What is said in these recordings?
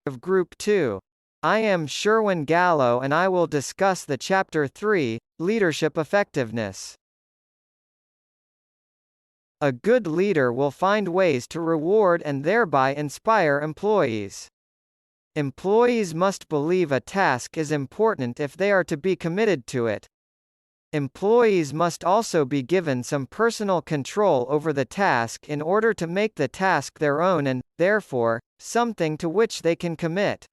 of Group 2. I am 𝓕𝓸𝓵 and I will discuss the Chapter 3, Leadership Effectiveness. A good leader will find ways to reward and thereby inspire employees. Employees must believe a task is important if they are to be committed to it. Employees must also be given some personal control over the task in order to make the task their own and, therefore, something to which they can commit.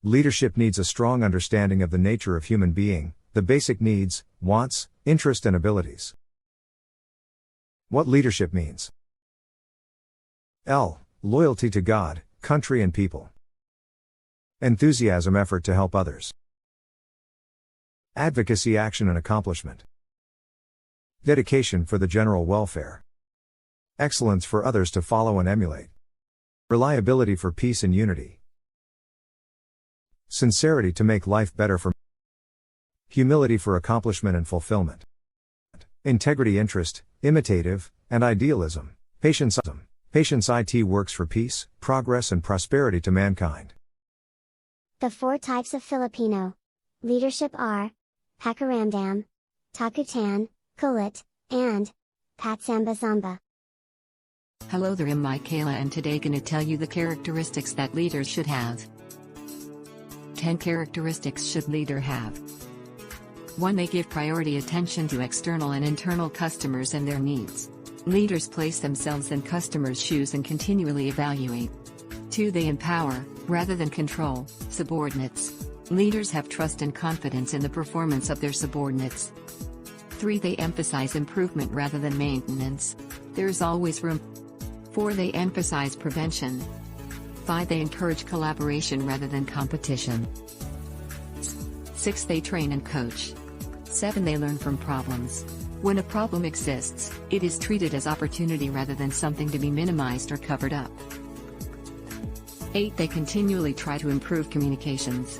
Leadership needs a strong understanding of the nature of human being, the basic needs, wants, interests and abilities. What leadership means. L. Loyalty to God, country and people. Enthusiasm, effort to help others. Advocacy, action and accomplishment. Dedication for the general welfare. Excellence for others to follow and emulate. Reliability for peace and unity. Sincerity to make life better for. Humility for accomplishment and fulfillment. Integrity, interest, imitative, and idealism. Patience. Patience it works for peace, progress and prosperity to mankind. The 4 types of Filipino leadership are 𝓕𝓸𝓵 𝓘𝓷𝓵𝓻 and 𝓕𝓸𝓵𝓵𝓵. Hello there, I'm Michaela and today gonna tell you the characteristics that leaders should have. 10 characteristics should leader have. 1. They give priority attention to external and internal customers and their needs. Leaders place themselves in customers' shoes and continually evaluate. 2. They empower, rather than control, subordinates. Leaders have trust and confidence in the performance of their subordinates. 3. They emphasize improvement rather than maintenance. There is always room. 4. They emphasize prevention. 5. They encourage collaboration rather than competition. 6. They train and coach. 7. They learn from problems. When a problem exists, it is treated as opportunity rather than something to be minimized or covered up. 8. They continually try to improve communications.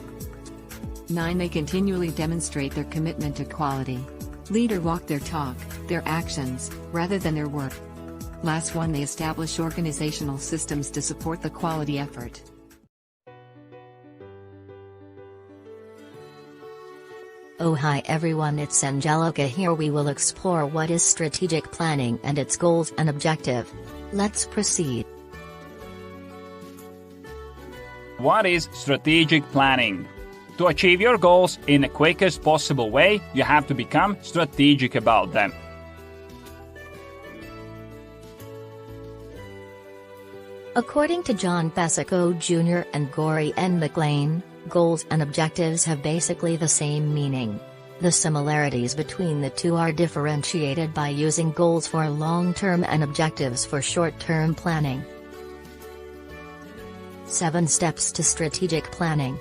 9. They continually demonstrate their commitment to quality. Leader walk their talk, their actions, rather than their work. Last 1. They establish organizational systems to support the quality effort. Oh hi everyone, it's Angelica here. We will explore what is strategic planning and its goals and objective. Let's proceed. What is strategic planning? To achieve your goals in the quickest possible way, you have to become strategic about them. According to John Basico Jr. and Gory N. McLean, goals and objectives have basically the same meaning. The similarities between the two are differentiated by using goals for long-term and objectives for short-term planning. 7 steps to strategic planning.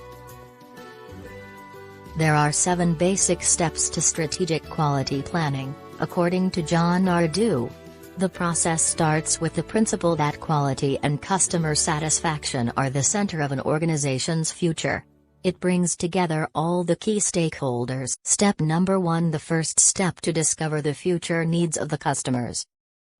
There are 7 basic steps to strategic quality planning, according to John R. Dew. The process starts with the principle that quality and customer satisfaction are the center of an organization's future. It brings together all the key stakeholders. Step number 1. The first step to discover the future needs of the customers.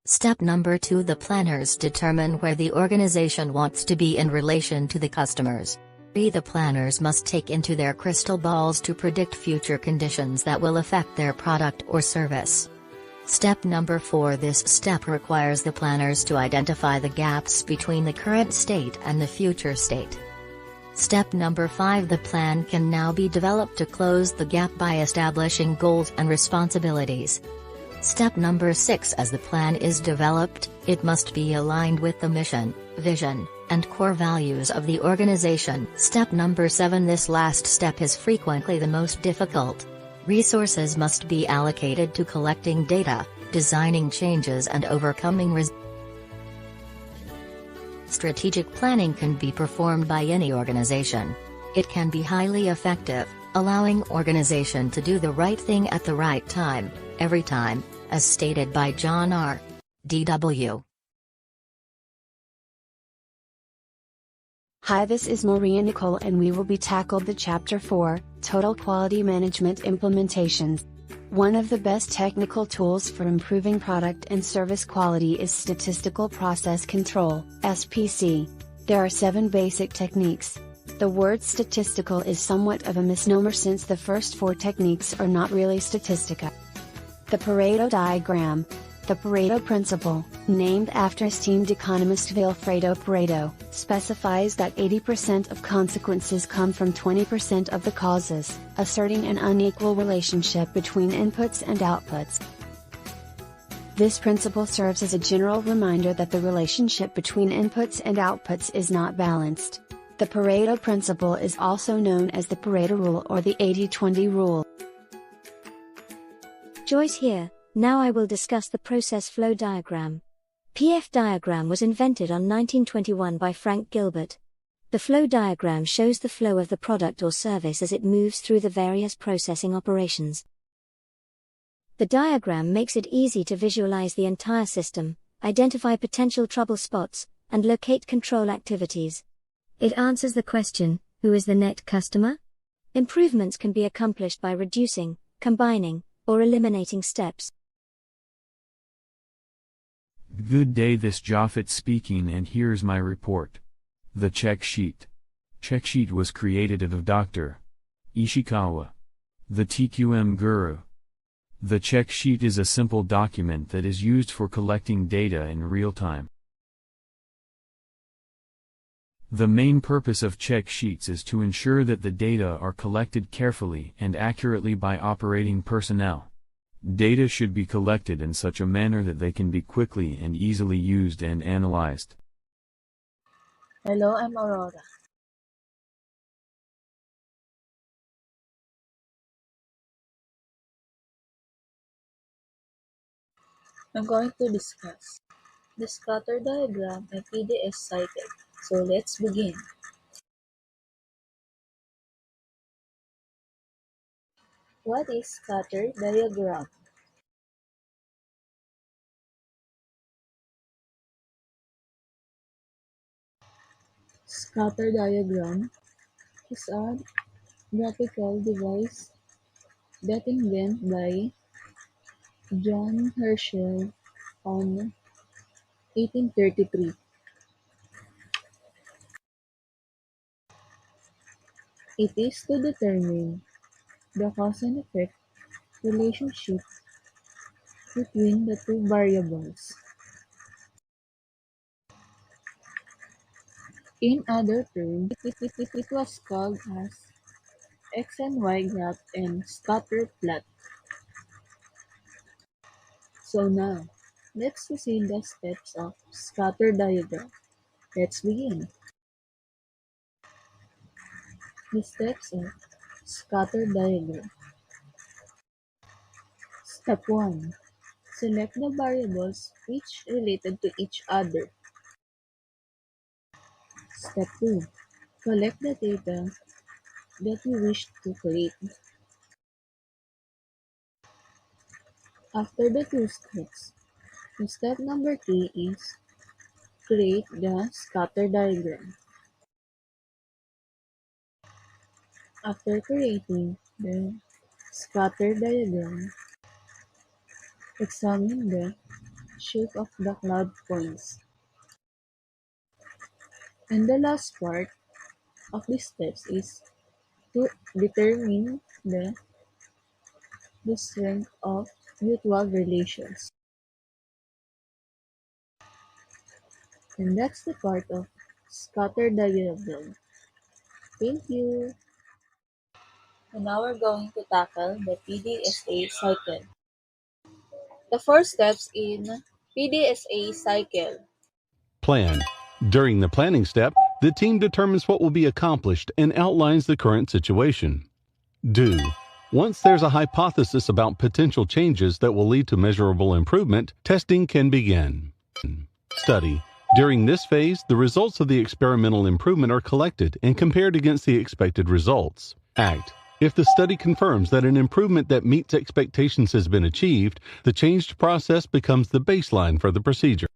Step number 2. The planners determine where the organization wants to be in relation to the customers. 3. The planners must take into their crystal balls to predict future conditions that will affect their product or service. Step number 4. This step requires the planners to identify the gaps between the current state and the future state. Step number 5. The plan can now be developed to close the gap by establishing goals and responsibilities. Step number 6. As the plan is developed, it must be aligned with the mission, vision, and core values of the organization. Step number 7. This last step is frequently the most difficult. Resources must be allocated to collecting data, designing changes and overcoming Strategic planning can be performed by any organization. It can be highly effective, allowing organization to do the right thing at the right time, every time, as stated by John R. D.W. Hi, this is Maria Nicole and we will be tackled the Chapter 4, Total Quality Management Implementations. One of the best technical tools for improving product and service quality is Statistical Process Control, SPC. There are 7 basic techniques. The word statistical is somewhat of a misnomer since the first 4 techniques are not really statistica. The Pareto diagram. The Pareto principle, named after esteemed economist Vilfredo Pareto, specifies that 80% of consequences come from 20% of the causes, asserting an unequal relationship between inputs and outputs. This principle serves as a general reminder that the relationship between inputs and outputs is not balanced. The Pareto principle is also known as the Pareto rule or the 80-20 rule. Joyce here. Now I will discuss the process flow diagram. PF diagram was invented on 1921 by Frank Gilbert. The flow diagram shows the flow of the product or service as it moves through the various processing operations. The diagram makes it easy to visualize the entire system, identify potential trouble spots, and locate control activities. It answers the question, who is the net customer? Improvements can be accomplished by reducing, combining, or eliminating steps. Good day, this Japhet speaking, and here's my report. The check sheet. Check sheet was created of Dr. Ishikawa, the TQM guru. The check sheet is a simple document that is used for collecting data in real time. The main purpose of check sheets is to ensure that the data are collected carefully and accurately by operating personnel. Data should be collected in such a manner that they can be quickly and easily used and analyzed. Hello, I'm Aurora. I'm going to discuss the scatter diagram and PDS cycle. So let's begin. What is scatter diagram? Scatter diagram is a graphical device that invented by John Herschel on 1833. It is to determine the cause and effect relationship between the 2 variables. In other terms, it was called as X and Y graph and scatter plot. So now, let's see the steps of scatter diagram. Let's begin. The steps of scatter diagram. Step 1. Select the variables which related to each other. Step 2. Collect the data that you wish to create. After the 2 steps, the step number 3 is create the scatter diagram. After creating the scatter diagram, examine the shape of the cloud points. And the last part of the steps is to determine the strength of mutual relations. And that's the part of scatter diagram. Thank you. And now we're going to tackle the PDSA cycle. The 4 steps in PDSA cycle. Plan. During the planning step, the team determines what will be accomplished and outlines the current situation. Do. Once there's a hypothesis about potential changes that will lead to measurable improvement, testing can begin. Study. During this phase, the results of the experimental improvement are collected and compared against the expected results. Act. If the study confirms that an improvement that meets expectations has been achieved, the changed process becomes the baseline for the procedure.